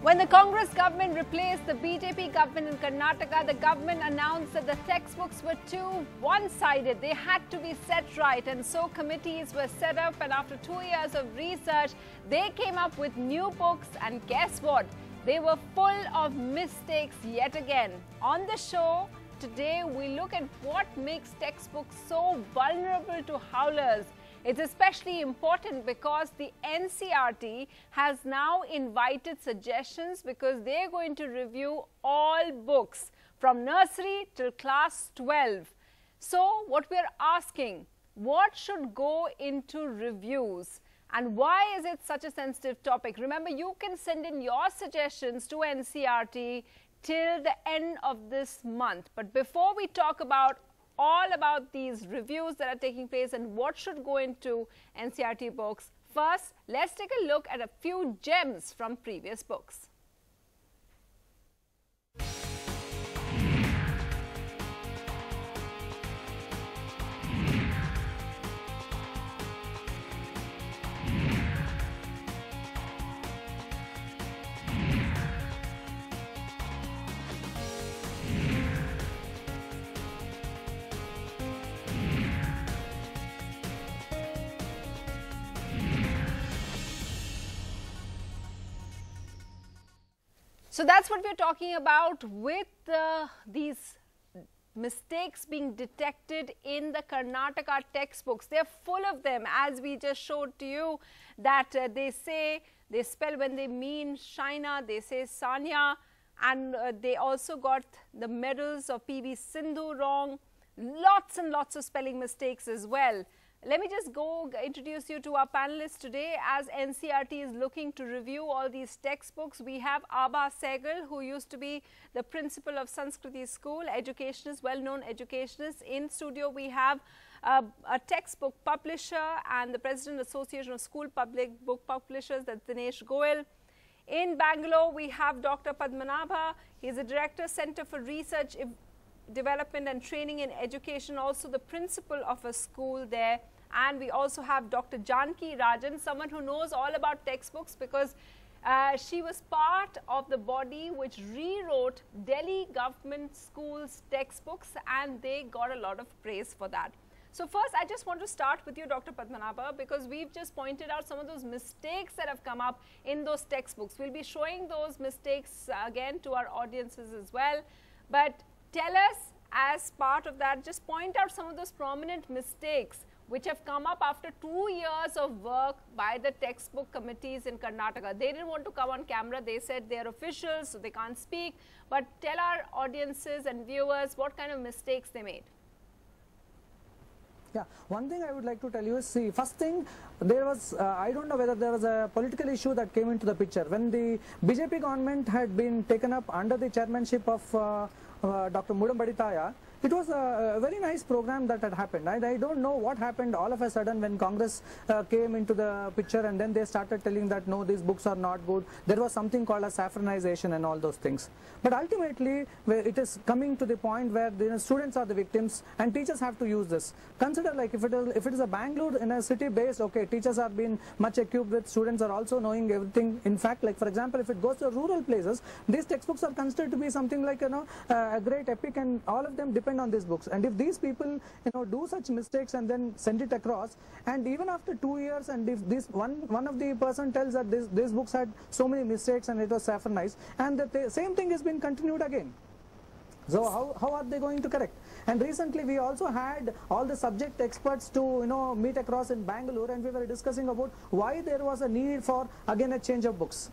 When the Congress government replaced the BJP government in Karnataka, the government announced that the textbooks were too one-sided. They had to be set right, and so committees were set up, and after 2 years of research, they came up with new books, and guess what? They were full of mistakes yet again. On the show today, we look at what makes textbooks so vulnerable to howlers. It's especially important because the NCERT has now invited suggestions because they're going to review all books from nursery till class 12. So what we're asking, what should go into reviews and why is it such a sensitive topic? Remember, you can send in your suggestions to NCERT till the end of this month. But before we talk about all about these reviews that are taking place and what should go into NCERT books, first, let's take a look at a few gems from previous books. So that's what we're talking about with these mistakes being detected in the Karnataka textbooks. They're full of them, as we just showed to you, that they spell when they mean Shaina, they say Sanya, and they also got the medals of PV Sindhu wrong. Lots and lots of spelling mistakes as well. Let me just go introduce you to our panelists today. As NCERT is looking to review all these textbooks, we have Abha Sehgal, who used to be the principal of Sanskriti School, educationist, well-known educationist. In studio, we have a textbook publisher and the President Association of School Public Book Publishers, that's Dinesh Goel. In Bangalore, we have Dr. Padmanabha. He's a director, Center for Research, Development and Training in Education, also the principal of a school there. And we also have Dr. Janki Rajan, someone who knows all about textbooks because she was part of the body which rewrote Delhi government schools textbooks, and they got a lot of praise for that. So first, I just want to start with you, Dr. Padmanabha, because we've just pointed out some of those mistakes that have come up in those textbooks. We'll be showing those mistakes again to our audiences as well. But tell us, as part of that, just point out some of those prominent mistakes which have come up after 2 years of work by the textbook committees in Karnataka. They didn't want to come on camera. They said they're officials, so they can't speak. But tell our audiences and viewers what kind of mistakes they made. Yeah, one thing I would like to tell you is, see, first thing, there was, I don't know whether there was a political issue that came into the picture. When the BJP government had been taken up under the chairmanship of Dr. Mudambaditaya, it was a very nice program that had happened. I don't know what happened all of a sudden when Congress came into the picture, and then they started telling that no, these books are not good. There was something called a saffronization and all those things. But ultimately, it is coming to the point where the students are the victims and teachers have to use this. Consider, like, if it is a Bangalore in a city base, okay, teachers are being much equipped with, students are also knowing everything. In fact, like for example, if it goes to rural places, these textbooks are considered to be something like, a great epic, and all of them depend on these books. And if these people do such mistakes and then send it across, and even after 2 years, and if this one of the person tells that these books had so many mistakes and it was saffronized, and the same thing has been continued again. So how are they going to correct? And recently we also had all the subject experts to meet across in Bangalore, and we were discussing about why there was a need for again a change of books.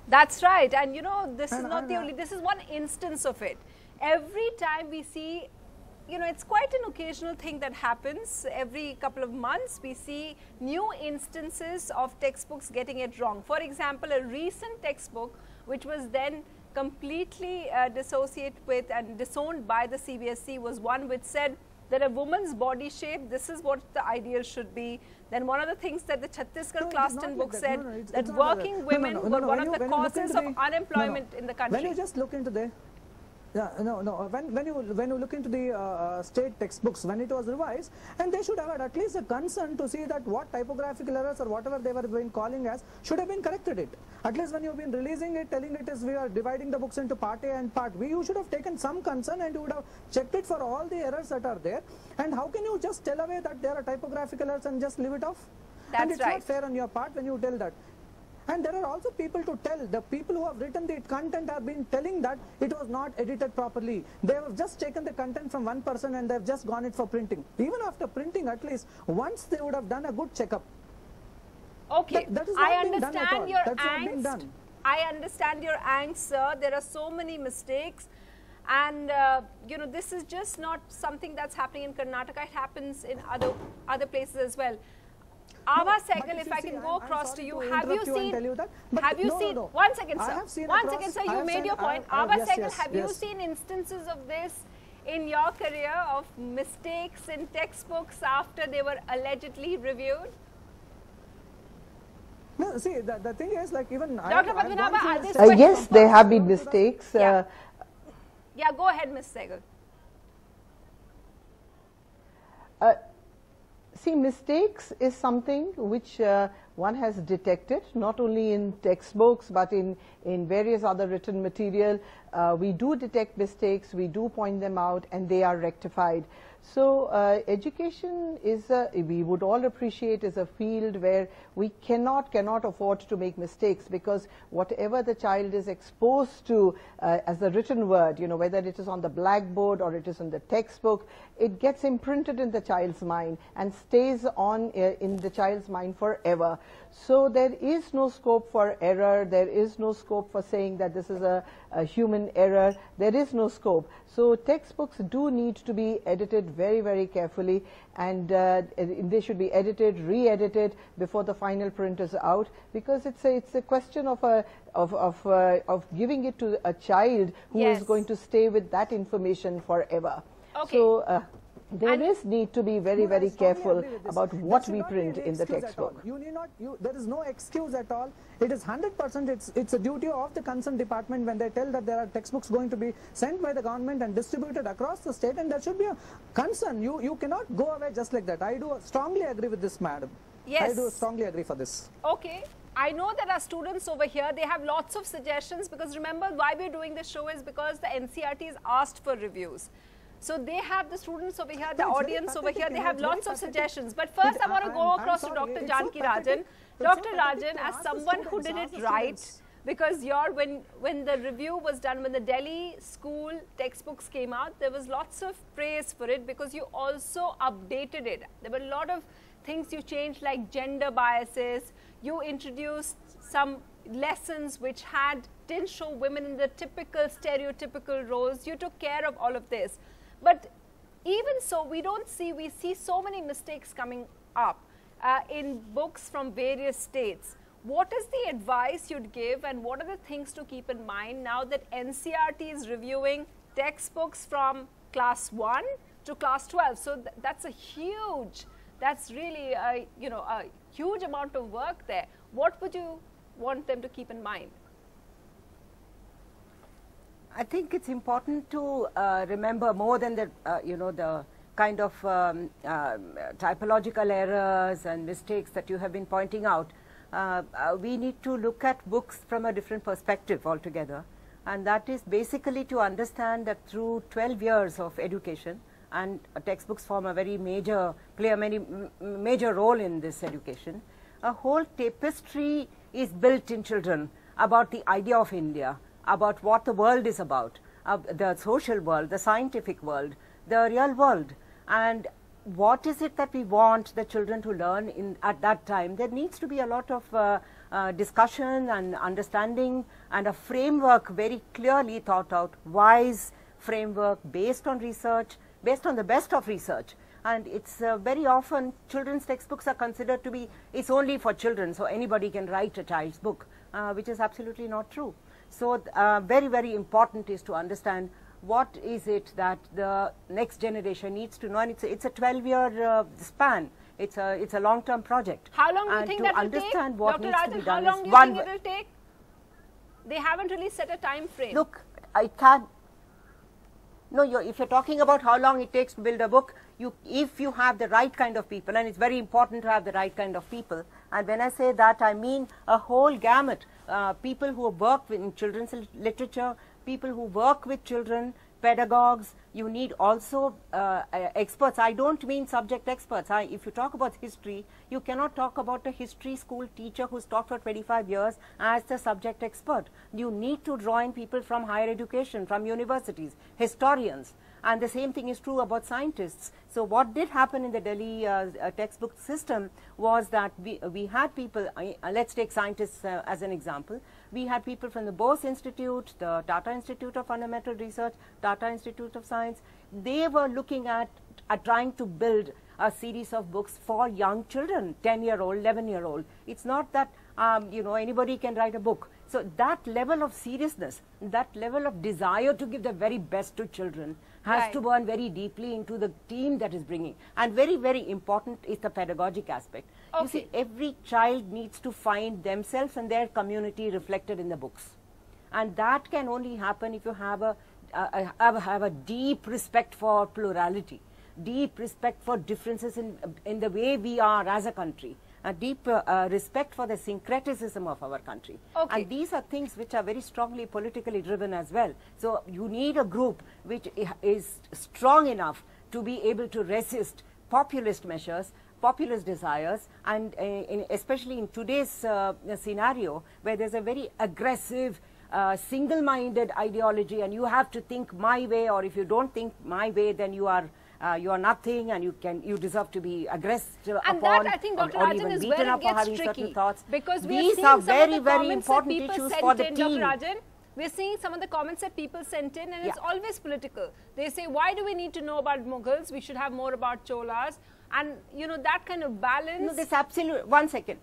That's right. And this is not the only, this is one instance of it. Every time we see, it's quite an occasional thing that happens. Every couple of months we see new instances of textbooks getting it wrong. For example, a recent textbook which was then completely dissociated with and disowned by the CBSE was one which said that a woman's body shape, this is what the ideal should be. Then one of the things that the Chhattisgarh class 10 book said, that working women were one of the causes of unemployment in the country. When you just look into the Yeah, no. When you look into the state textbooks, when it was revised, and they should have had at least a concern to see that what typographical errors or whatever they were been calling as should have been corrected it. At least when you've been releasing it, telling it is we are dividing the books into part A and part B, you should have taken some concern and you would have checked it for all the errors that are there. And how can you just tell away that there are typographical errors and just leave it off? That's and it's right. not fair on your part when you tell that. And there are also people to tell, the people who have written the content have been telling that it was not edited properly. They have just taken the content from one person and they have just gone it for printing. Even after printing, at least once they would have done a good checkup. Okay, that is I not being done at all. understand your That's not being done. I understand your angst, sir. There are so many mistakes. And, you know, this is just not something that's happening in Karnataka. It happens in other places as well. Ava Sehgal, if I can go across to you, have you seen, one second sir, you made your point. Ava Sehgal, have you seen instances of this in your career of mistakes in textbooks after they were allegedly reviewed? No, see, the thing is like even Dr. Padmanabha, yes, there have been mistakes. Yeah, go ahead, Ms. Sehgal. See, mistakes is something which one has detected, not only in textbooks, but in various other written material. We do detect mistakes, we do point them out, and they are rectified. So, education is, we would all appreciate, is a field where we cannot afford to make mistakes, because whatever the child is exposed to as the written word, you know, whether it is on the blackboard or it is in the textbook, it gets imprinted in the child's mind and stays on in the child's mind forever. So there is no scope for error, there is no scope for saying that this is a human error, there is no scope. So textbooks do need to be edited very, very carefully, and they should be edited, re-edited before the final print is out, because it's a question of giving it to a child who is going to stay with that information forever. Okay. So there is need to be very, very careful about what we print in the textbook. You need not, there is no excuse at all. It is 100%, it's a duty of the concerned department when they tell that there are textbooks going to be sent by the government and distributed across the state, and there should be a concern. You cannot go away just like that. I do strongly agree with this, madam. Yes. I do strongly agree for this. Okay. I know there are students over here, they have lots of suggestions, because remember why we're doing this show is because the NCERT has asked for reviews. So they have the students over here, the audience over here, they have lots of suggestions. But first I want to go across to Dr. Janki Rajan. Dr. Rajan, as someone who did it right, because when the review was done, when the Delhi school textbooks came out, there was lots of praise for it because you also updated it. There were a lot of things you changed, like gender biases. You introduced some lessons which didn't show women in the typical stereotypical roles. You took care of all of this. But even so, we see so many mistakes coming up in books from various states. What is the advice you'd give, and what are the things to keep in mind now that NCERT is reviewing textbooks from class 1 to class 12? So that's really a huge amount of work there. What would you want them to keep in mind? I think it's important to remember more than the the kind of typological errors and mistakes that you have been pointing out. We need to look at books from a different perspective altogether, and that is basically to understand that through 12 years of education, and textbooks form a very play a major role in this education. A whole tapestry is built in children about the idea of India, about what the world is about, the social world, the scientific world, the real world, and what is it that we want the children to learn at that time. There needs to be a lot of discussion and understanding, and a framework very clearly thought out, wise framework based on research, based on the best of research. And it's very often children's textbooks are considered to be, it's only for children, so anybody can write a child's book, which is absolutely not true. So very, very important is to understand what is it that the next generation needs to know, and it's a 12-year span. It's a long-term project. How long do you think that will take? Dr. Rajan, how long do you think it will take? They haven't really set a time frame. Look, I can't. No, if you're talking about how long it takes to build a book, if you have the right kind of people, and it's very important to have the right kind of people, and when I say that, I mean a whole gamut, people who work in children's literature, people who work with children, pedagogues. You need also experts. I don't mean subject experts. If you talk about history, you cannot talk about a history school teacher who's taught for 25 years as the subject expert. You need to draw in people from higher education, from universities, historians. And the same thing is true about scientists. So what did happen in the Delhi textbook system was that we had people, let's take scientists as an example. We had people from the Bose Institute, the Tata Institute of Fundamental Research, Tata Institute of Science. They were looking at trying to build a series of books for young children, 10-year-old, 11-year-old. It's not that, anybody can write a book. So that level of seriousness, that level of desire to give the very best to children has to burn very deeply into the team that is bringing. And very, very important is the pedagogic aspect. Okay. You see, every child needs to find themselves and their community reflected in the books. And that can only happen if you have a deep respect for plurality, deep respect for differences in the way we are as a country, a deep respect for the syncretism of our country. Okay. And these are things which are very strongly politically driven as well. So you need a group which is strong enough to be able to resist populist measures, populist desires, and especially in today's scenario where there's a very aggressive, single-minded ideology, and you have to think my way, or if you don't think my way, then you are nothing, and you deserve to be aggressed and upon, that, I think, Dr. or Rajan, even is beaten where up it for gets having tricky, certain thoughts. because these are very, very important issues for the team. Dr. Rajan, we're seeing some of the comments that people sent in, and it's always political. They say, why do we need to know about Mughals? We should have more about Cholas. And, that kind of balance. No, this absolute, one second.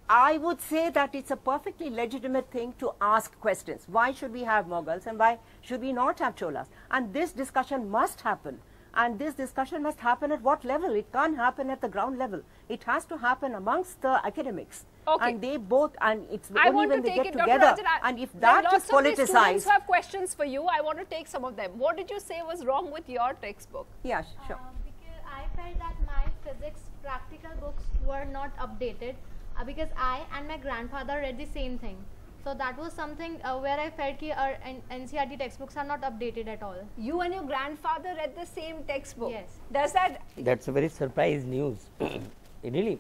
I would say that it's a perfectly legitimate thing to ask questions. Why should we have Mughals and why should we not have Cholas? And this discussion must happen. And this discussion must happen at what level? It can't happen at the ground level. It has to happen amongst the academics. Okay. And they both, and it's only when they get together. Rajan, and if that is politicized. Students who have questions for you. I want to take some of them. What did you say was wrong with your textbook? Yeah, sure. Because I felt that my physics practical books were not updated because I and my grandfather read the same thing. So that was something where I felt that our NCERT textbooks are not updated at all. You and your grandfather read the same textbook? Yes. Does that... That's a very surprise news, really.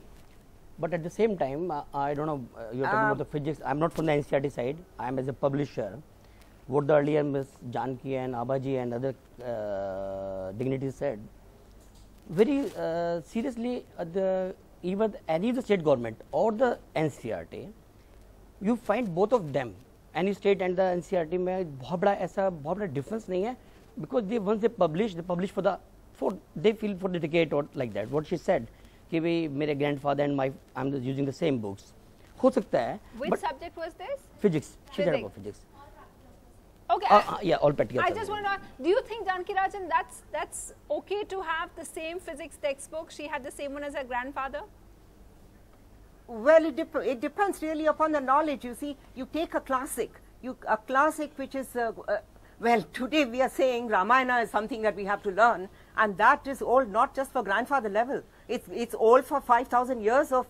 But at the same time, I don't know, you're talking about the physics. I'm not from the NCERT side. I'm as a publisher. What the earlier Ms. Janki and Abaji and other dignitaries said, very seriously, even any of the state government or the NCERT, you find both of them, any state and the NCERT, में बहुत बड़ा difference नहीं है, because once they publish they feel for the decade or like that. What she said, कि भाई मेरे grandfather and I'm using the same books, हो सकता है. Which subject was this? Physics. She said about physics. Okay. Yeah, all practical. I just want to know, do you think, Janki Rajan, that's okay to have the same physics textbook? She had the same one as her grandfather? Well, it depends really upon the knowledge. You see, you take a classic, which is, well, today we are saying Ramayana is something that we have to learn, and that is old not just for grandfather level. It's old for 5,000 years of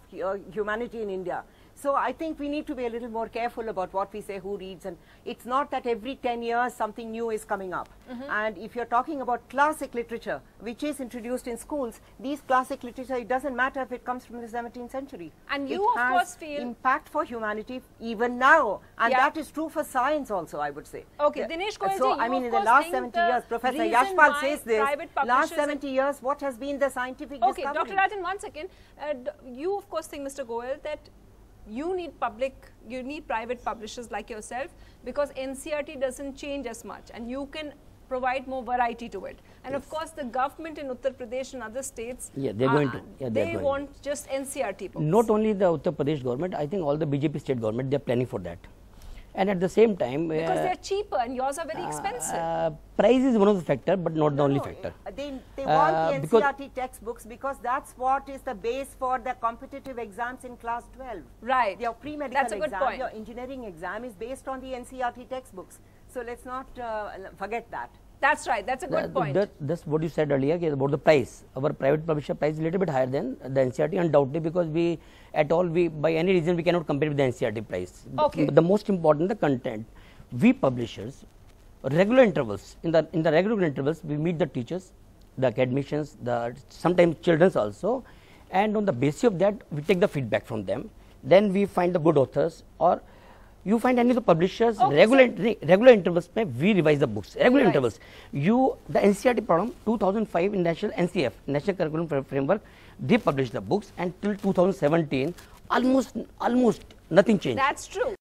humanity in India. So I think we need to be a little more careful about what we say, who reads, and it's not that every 10 years something new is coming up. And if you're talking about classic literature, which is introduced in schools, these classic literature, it doesn't matter if it comes from the 17th century. And you, of course, feel impact for humanity even now, and that is true for science also, I would say. Okay, Dinesh Goyal, so I mean, in the last 70 years, Professor Yashpal says this. Last 70 years, what has been the scientific discovery? Okay, Dr. Rajan, 1 second. You, of course, think, Mr. Goyal, that you need private publishers like yourself, because NCERT doesn't change as much and you can provide more variety to it. And of course, the government in Uttar Pradesh and other states, they're going to. Yeah, they want just NCERT books. Not only the Uttar Pradesh government, I think all the BJP state government, they're planning for that. And at the same time, because they're cheaper and yours are very expensive. Price is one of the factors, but not the only factor. They want the NCERT textbooks because that's what is the base for the competitive exams in class 12. Right. Your pre-medical exam, your engineering exam is based on the NCERT textbooks. So let's not forget that. That's right. That's a good point. That's what you said earlier about the price. Our private publisher price is a little bit higher than the NCERT, undoubtedly, because we by any reason we cannot compare with the NCERT price. Okay. The most important, the content. We publishers, regular intervals, in the regular intervals, we meet the teachers, the academicians, sometimes children also, and on the basis of that, we take the feedback from them. Then we find the good authors, or you find any of the publishers, regular intervals, we revise the books, regular intervals. The NCERT program, 2005 in National Curriculum Framework, they published the books, and till 2017, almost nothing changed. That's true.